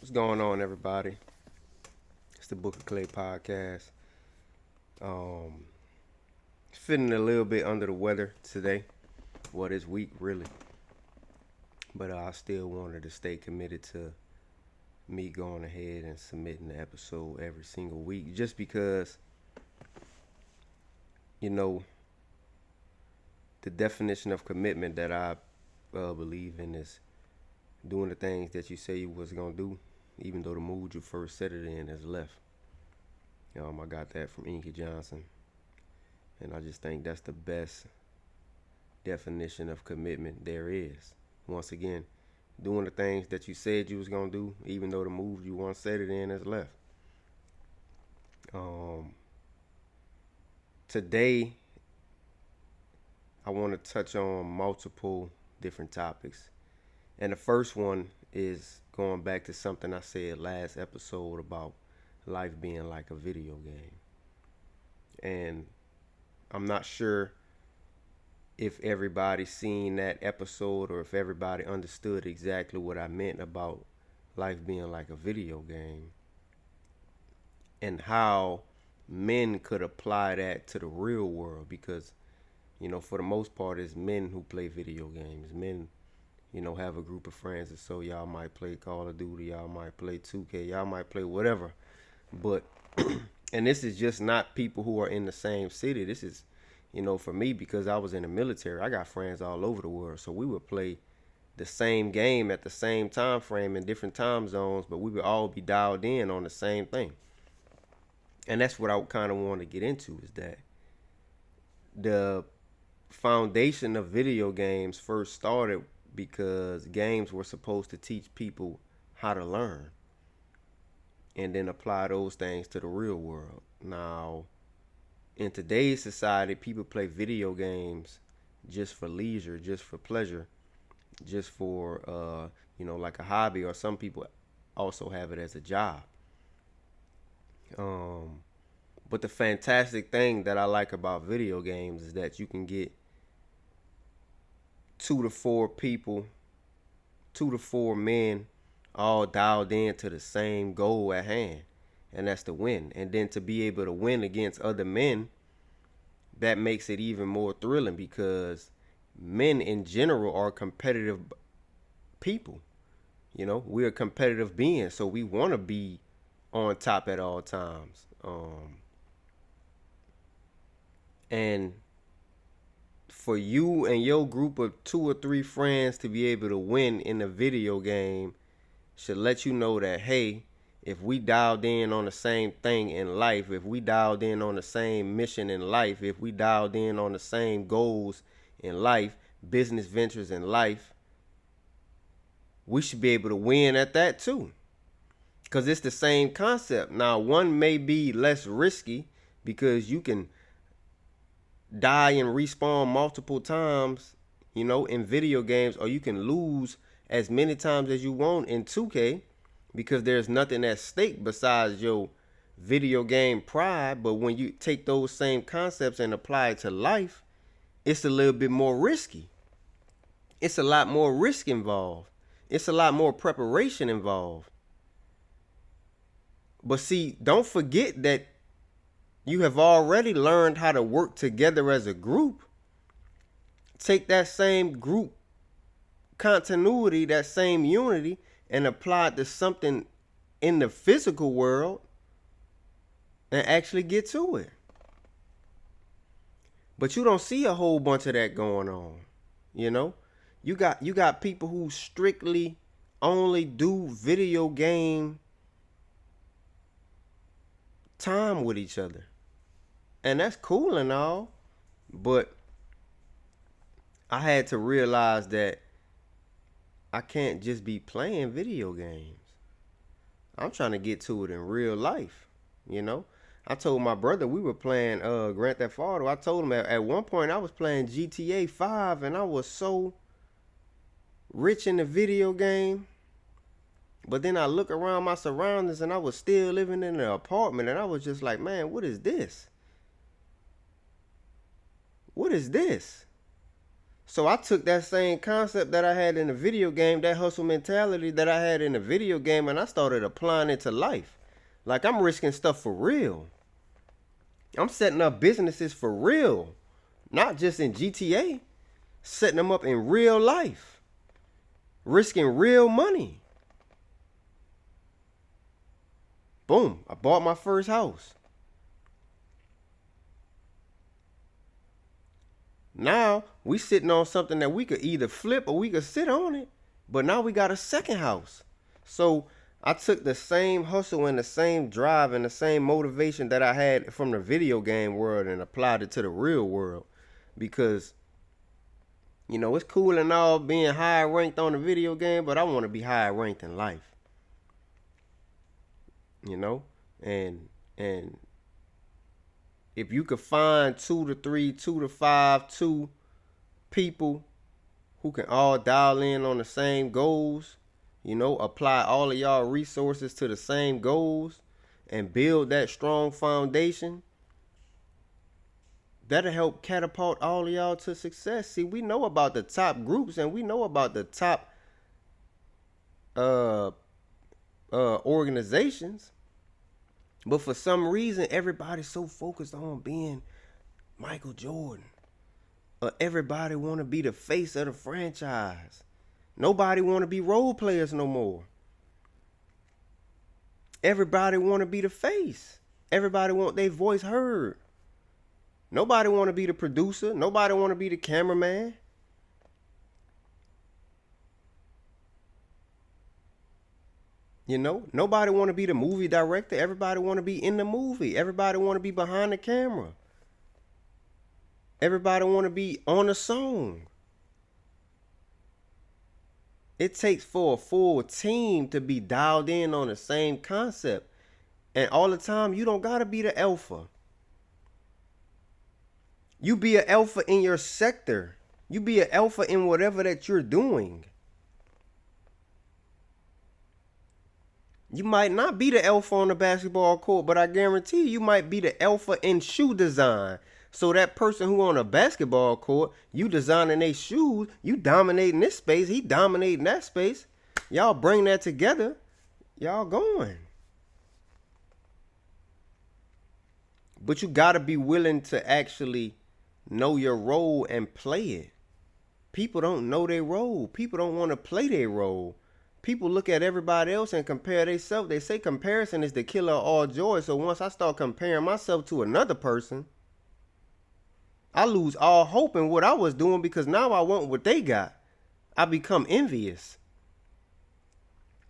What's going on, everybody? It's the Book of Clay podcast. Um, Feeling a little bit under the weather today. Well, this week, really. But I still wanted to stay committed to me going ahead and submitting the episode every single week. Just because, you know, the definition of commitment that I believe in is doing the things that you say you was going to do, even though the mood you first set it in has left. I got that from Inky Johnson. And I just think that's the best definition of commitment there is. Once again, doing the things that you said you was gonna do, even though the mood you once set it in has left. Today, I want to touch on multiple different topics, and the first one is going back to something I said last episode about life being like a video game, and I'm not sure if everybody seen that episode or if everybody understood exactly what I meant about life being like a video game and how men could apply that to the real world, because for the most part it's men who play video games. Men have a group of friends, and so y'all might play Call of Duty, y'all might play 2K, y'all might play whatever, but and this is just not people who are in the same city. This is for me, because I was in the military, I got friends all over the world. So we would play the same game at the same time frame in different time zones, but we would all be dialed in on the same thing. And that's what I kind of want to get into, is that the foundation of video games first started because games were supposed to teach people how to learn and then apply those things to the real world. Now, in today's society, people play video games just for leisure, just for pleasure, just for like a hobby, or some people also have it as a job. But the fantastic thing that I like about video games is that you can get 2 to 4 people, 2 to 4 men, all dialed in to the same goal at hand, and that's to win. And then to be able to win against other men, that makes it even more thrilling, because men in general are competitive people. We're competitive beings, so we want to be on top at all times. And for you and your group of 2 or 3 friends to be able to win in a video game should let you know that, hey, if we dialed in on the same thing in life, if we dialed in on the same mission in life, if we dialed in on the same goals in life, business ventures in life, we should be able to win at that too. Because it's the same concept. Now, one may be less risky because you can die and respawn multiple times, in video games, or you can lose as many times as you want in 2K, because there's nothing at stake besides your video game pride. But when you take those same concepts and apply it to life, it's a little bit more risky. It's a lot more risk involved. It's a lot more preparation involved. But see, don't forget that you have already learned how to work together as a group. Take that same group continuity, that same unity, and apply it to something in the physical world and actually get to it. But you don't see a whole bunch of that going on. You got people who strictly only do video game time with each other. And that's cool and all, but I had to realize that I can't just be playing video games. I'm trying to get to it in real life. I told my brother we were playing Grand Theft Auto. I told him at one point I was playing GTA 5, and I was so rich in the video game. But then I look around my surroundings, and I was still living in an apartment, and I was just like, man, what is this? What is this? So I took that same concept that I had in the video game, that hustle mentality that I had in the video game, and I started applying it to life. Like, I'm risking stuff for real. I'm setting up businesses for real. Not just in GTA. Setting them up in real life. Risking real money. Boom. I bought my first house. Now, we sitting on something that we could either flip or we could sit on it. But now we got a second house. So, I took the same hustle and the same drive and the same motivation that I had from the video game world and applied it to the real world. Because, you know, it's cool and all being high ranked on the video game, but I want to be high ranked in life. You know? And if you could find 2 to 3, 2 to 5, 2 people who can all dial in on the same goals, you know, apply all of y'all resources to the same goals and build that strong foundation, that'll help catapult all of y'all to success. See, we know about the top groups and we know about the top organizations. But for some reason, everybody's so focused on being Michael Jordan. Or everybody want to be the face of the franchise. Nobody want to be role players no more. Everybody want to be the face. Everybody want their voice heard. Nobody want to be the producer. Nobody want to be the cameraman. You know, nobody want to be the movie director. Everybody want to be in the movie. Everybody want to be behind the camera. Everybody want to be on a song. It takes for a full team to be dialed in on the same concept. And all the time, you don't got to be the alpha. You be an alpha in your sector. You be an alpha in whatever that you're doing. You might not be the alpha on the basketball court, but I guarantee you might be the alpha in shoe design. So that person who on a basketball court, you designing their shoes, you dominating this space, he dominating that space. Y'all bring that together, y'all going. But you gotta be willing to actually know your role and play it. People don't know their role. People don't want to play their role. People look at everybody else and compare themselves. They say comparison is the killer of all joy. So once I start comparing myself to another person, I lose all hope in what I was doing because now I want what they got. I become envious.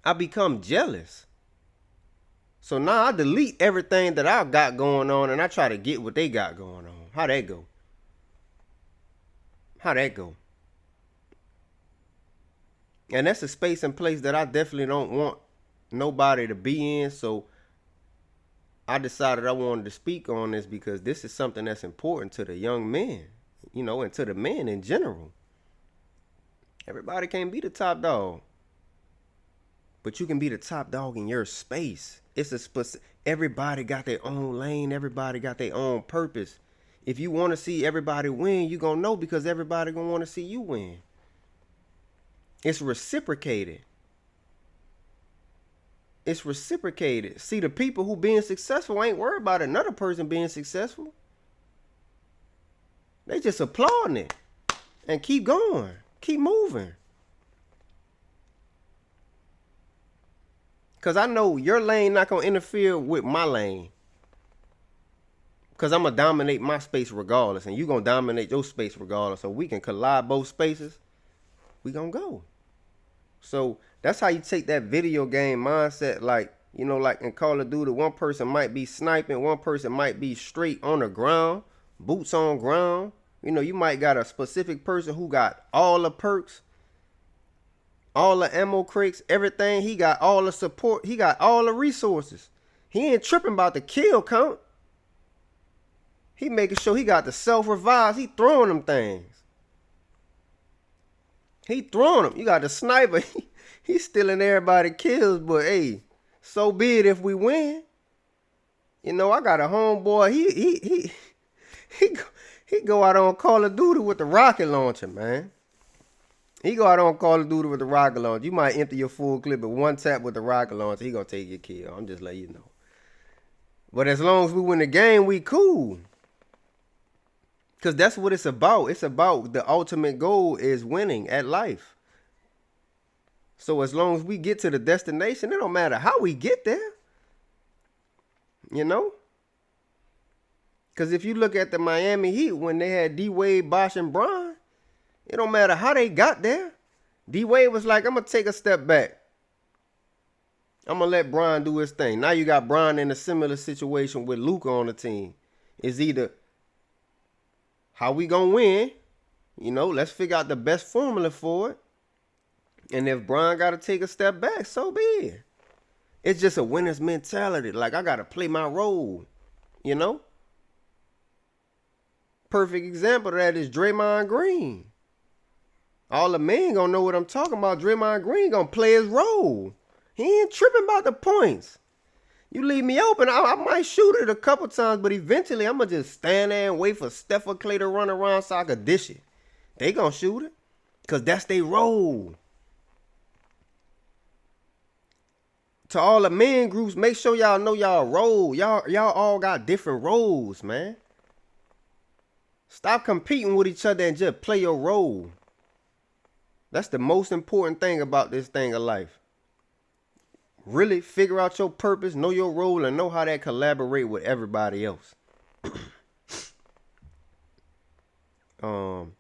I become jealous. So now I delete everything that I got going on and I try to get what they got going on. How that go? How that go? And that's a space and place that I definitely don't want nobody to be in. So I decided I wanted to speak on this because this is something that's important to the young men, you know, and to the men in general. Everybody can't be the top dog, but you can be the top dog in your space. It's a specific, everybody got their own lane. Everybody got their own purpose. If you want to see everybody win, you're going to know because everybody going to want to see you win. It's reciprocated. It's reciprocated. See, the people who being successful ain't worried about another person being successful. They just applauding it and keep going, keep moving. Because I know your lane not going to interfere with my lane. Because I'm going to dominate my space regardless, and you're going to dominate your space regardless. So we can collide both spaces. We going to go. So that's how you take that video game mindset. Like, you know, like in Call of Duty, one person might be sniping, one person might be straight on the ground, boots on ground. You know, you might got a specific person who got all the perks, all the ammo crates, everything. He got all the support. He got all the resources. He ain't tripping about the kill count. He making sure he got the self-revives. He throwing them things. He throwing them. You got the sniper. He's stealing everybody kills, but hey, so be it if we win. You know, I got a homeboy. He go out on Call of Duty with the rocket launcher, man. He go out on Call of Duty with the rocket launcher. You might enter your full clip at one tap with the rocket launcher. He gonna take your kill. I'm just letting you know. But as long as we win the game, we cool. Because that's what it's about. It's about the ultimate goal is winning at life. So as long as we get to the destination, it don't matter how we get there. You know? Because if you look at the Miami Heat when they had D-Wade, Bosh, and Bron, it don't matter how they got there. D-Wade was like, I'm going to take a step back. I'm going to let Bron do his thing. Now you got Bron in a similar situation with Luka on the team. It's either how we going to win, you know, let's figure out the best formula for it. And if Bron got to take a step back, so be it. It's just a winner's mentality. Like, I got to play my role, you know? Perfect example of that is Draymond Green. All the men gonna know what I'm talking about. Draymond Green gonna play his role. He ain't tripping about the points. You leave me open, I might shoot it a couple times, but eventually I'm gonna just stand there and wait for Steph or Clay to run around so I can dish it. They gonna shoot it, cause that's their role. To all the men groups, make sure y'all know y'all role. Y'all all got different roles, man. Stop competing with each other and just play your role. That's the most important thing about this thing of life. Really figure out your purpose, know your role, and know how that collaborate with everybody else. And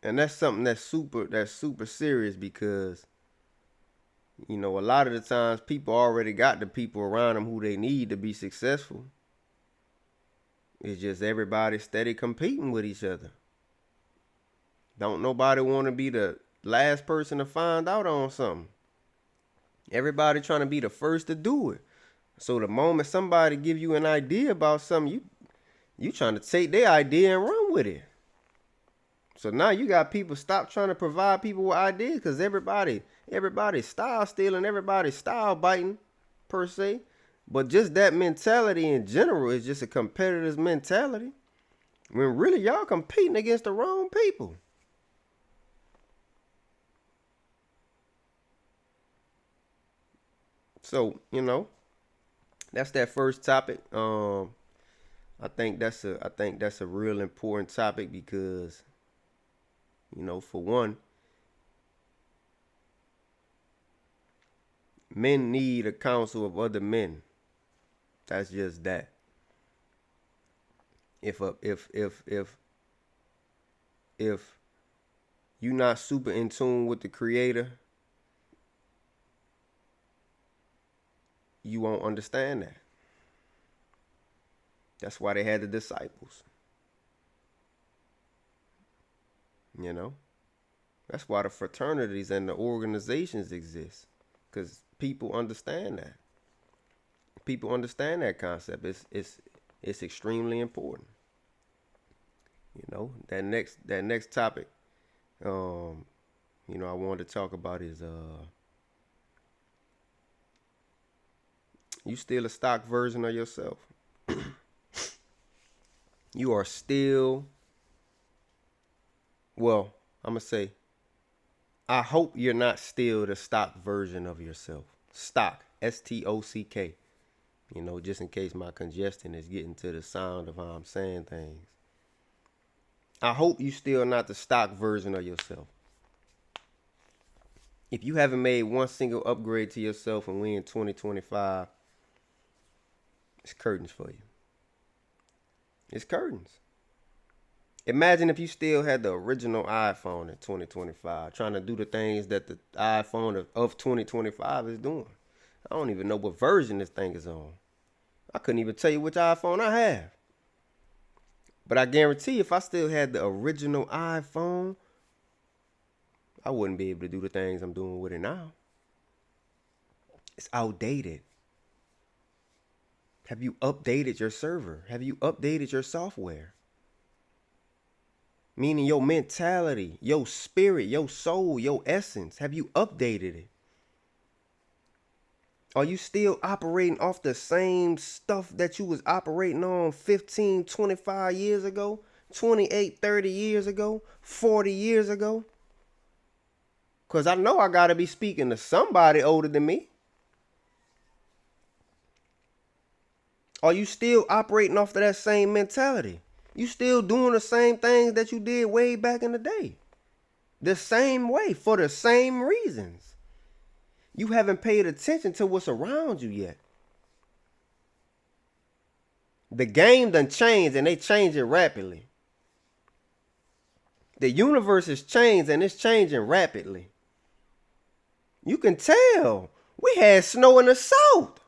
that's something that's super serious because, you know, a lot of the times people already got the people around them who they need to be successful. It's just everybody steady competing with each other. Don't nobody want to be the last person to find out on something. Everybody trying to be the first to do it. So the moment somebody give you an idea about something, you trying to take their idea and run with it. So now you got people stop trying to provide people with ideas because everybody's style stealing, everybody's style biting per se. But just that mentality in general is just a competitor's mentality. When really y'all competing against the wrong people. So, you know, that's that first topic. I think that's a real important topic because, you know, for one, men need a council of other men. That's just that. If you're not super in tune with the Creator, you won't understand that. That's why they had the disciples. You know? That's why the fraternities and the organizations exist. Because people understand that. People understand that concept. It's extremely important. You know, that next topic, you know, I wanted to talk about is you still a stock version of yourself. You are still, well, I'm going to say, I hope you're not still the stock version of yourself. Stock, S-T-O-C-K. You know, just in case my congestion is getting to the sound of how I'm saying things. I hope you still not the stock version of yourself. If you haven't made one single upgrade to yourself and we in 2025, it's curtains for you. It's curtains. Imagine if you still had the original iPhone in 2025, trying to do the things that the iPhone of 2025 is doing. I don't even know what version this thing is on. I couldn't even tell you which iPhone I have. But I guarantee if I still had the original iPhone, I wouldn't be able to do the things I'm doing with it now. It's outdated. Have you updated your server? Have you updated your software? Meaning your mentality, your spirit, your soul, your essence. Have you updated it? Are you still operating off the same stuff that you was operating on 15, 25 years ago, 28, 30 years ago, 40 years ago? Because I know I got to be speaking to somebody older than me. Are you still operating off of that same mentality? You still doing the same things that you did way back in the day. The same way, for the same reasons. You haven't paid attention to what's around you yet. The game done changed, and they change it rapidly. The universe has changed, and it's changing rapidly. You can tell. We had snow in the south.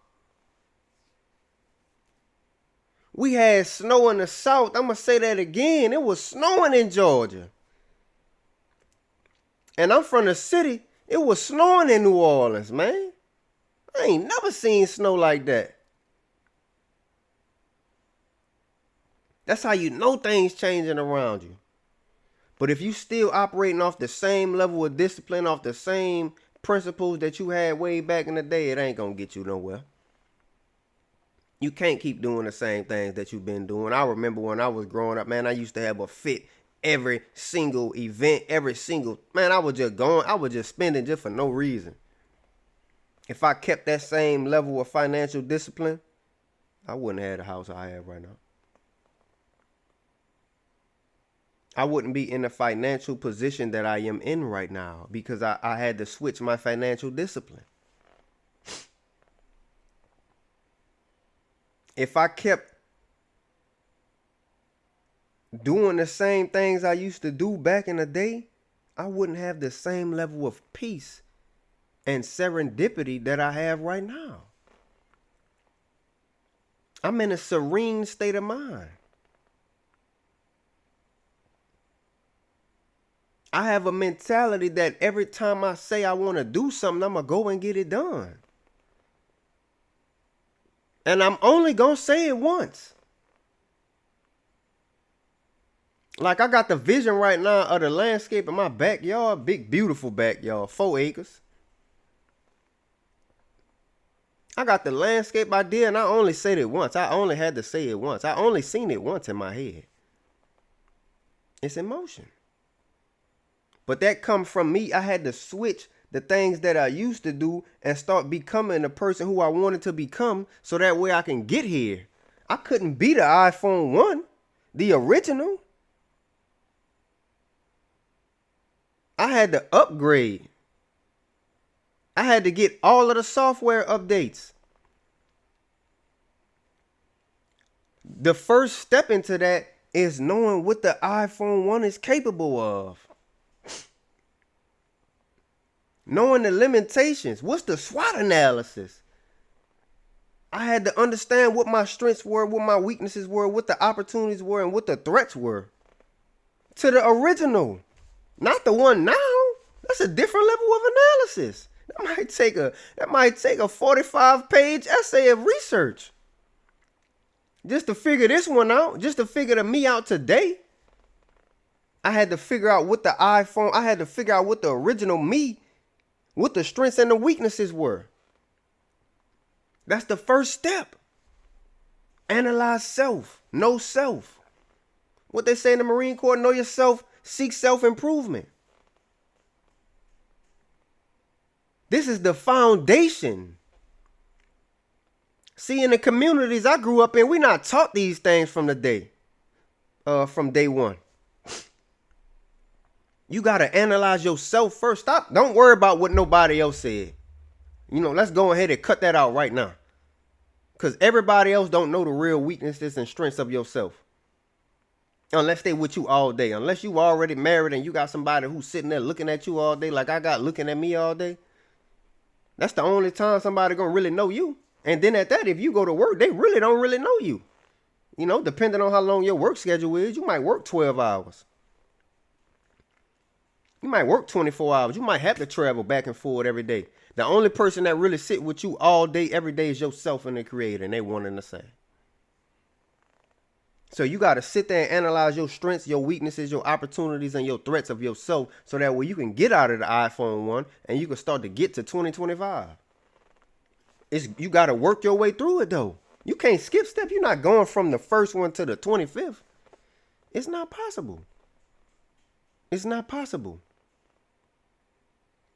We had snow in the south. I'm going to say that again. It was snowing in Georgia. And I'm from the city. It was snowing in New Orleans, man. I ain't never seen snow like that. That's how you know things changing around you. But if you still operating off the same level of discipline, off the same principles that you had way back in the day, it ain't going to get you nowhere. You can't keep doing the same things that you've been doing. I remember when I was growing up, man, I used to have a fit every single event, man, I was just spending just for no reason. If I kept that same level of financial discipline, I wouldn't have the house I have right now. I wouldn't be in the financial position that I am in right now because I had to switch my financial discipline. If I kept doing the same things I used to do back in the day, I wouldn't have the same level of peace and serendipity that I have right now. I'm in a serene state of mind. I have a mentality that every time I say I want to do something, I'm going to go and get it done. And I'm only going to say it once. Like I got the vision right now of the landscape in my backyard, big, beautiful backyard, 4 acres. I got the landscape idea and I only said it once. I only had to say it once. I only seen it once in my head. It's in motion. But that come from me. I had to switch the things that I used to do and start becoming the person who I wanted to become so that way I can get here. I couldn't be the iPhone 1, the original. I had to upgrade. I had to get all of the software updates. The first step into that is knowing what the iPhone 1 is capable of. Knowing the limitations. What's the SWOT analysis? I had to understand what my strengths were, what my weaknesses were, what the opportunities were, and what the threats were. To the original. Not the one now. That's a different level of analysis. That might take a 45-page essay of research. Just to figure this one out, just to figure the me out today. I had to figure out what the iPhone, I had to figure out what the original me, what the strengths and the weaknesses were. That's the first step. Analyze self, know self. What they say in the Marine Corps, know yourself, seek self-improvement. This is the foundation. See, in the communities I grew up in, we're not taught these things from day one. You got to analyze yourself first. Don't worry about what nobody else said. Let's go ahead and cut that out right now. Because everybody else don't know the real weaknesses and strengths of yourself. Unless they with you all day. Unless you already married and you got somebody who's sitting there looking at you all day like I got looking at me all day. That's the only time somebody gonna really know you. And then at that, if you go to work, they really don't really know you. Depending on how long your work schedule is, you might work 12 hours. You might work 24 hours. You might have to travel back and forth every day. The only person that really sit with you all day, every day is yourself and the creator, and they one and the same. So you got to sit there and analyze your strengths, your weaknesses, your opportunities, and your threats of yourself so that way you can get out of the iPhone 1 and you can start to get to 2025. You gotta work your way through it though. You can't skip step. You're not going from the first one to the 25th. It's not possible. It's not possible.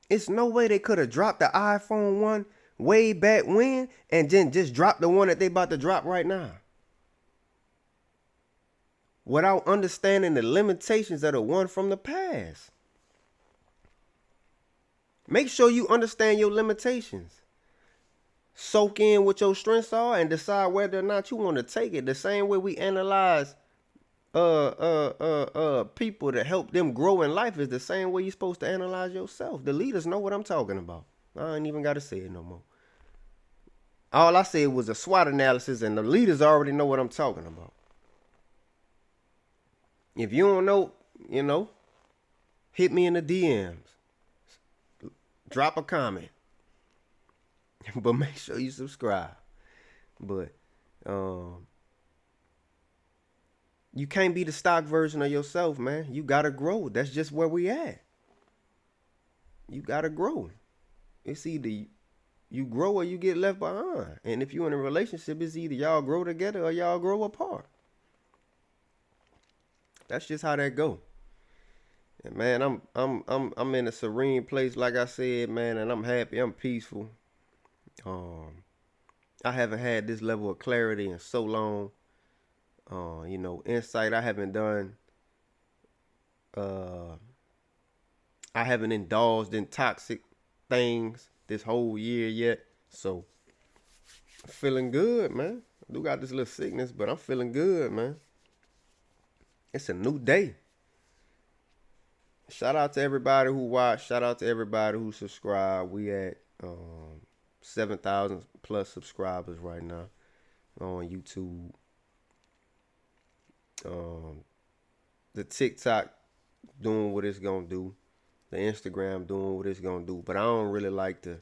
It's no way they could have dropped the iPhone 1 way back when and then just dropped the one that they about to drop right now. Without understanding the limitations of the one from the past. Make sure you understand your limitations. Soak in what your strengths are and decide whether or not you want to take it. The same way we analyze people to help them grow in life is the same way you're supposed to analyze yourself. The leaders know what I'm talking about. I ain't even got to say it no more. All I said was a SWOT analysis, and the leaders already know what I'm talking about. If you don't know, hit me in the DMs. Drop a comment. But make sure you subscribe. But you can't be the stock version of yourself, man. You gotta grow. That's just where we at. You gotta grow. It's either you grow or you get left behind. And if you're in a relationship, it's either y'all grow together or y'all grow apart. That's just how that go. And man, I'm in a serene place, like I said, man, and I'm happy. I'm peaceful. I haven't had this level of clarity in so long. Insight. I haven't indulged in toxic things this whole year yet. So feeling good, man. I do got this little sickness, but I'm feeling good, man. It's a new day. Shout out to everybody who watched. Shout out to everybody who subscribed. We at 7,000 plus subscribers right now on YouTube. The TikTok doing what it's gonna do. The Instagram doing what it's gonna do. But I don't really like to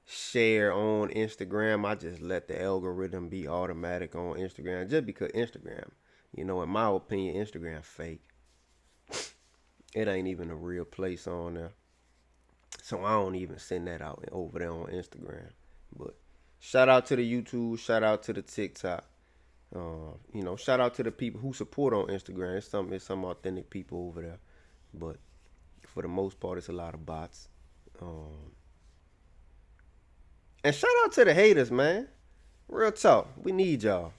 share on Instagram. I just let the algorithm be automatic on Instagram. Just because Instagram, in my opinion, Instagram fake. It ain't even a real place on there. So I don't even send that out over there on Instagram. But shout out to the YouTube. Shout out to the TikTok. Shout out to the people who support on Instagram. It's some authentic people over there. But for the most part, it's a lot of bots. And shout out to the haters, man. Real talk. We need y'all.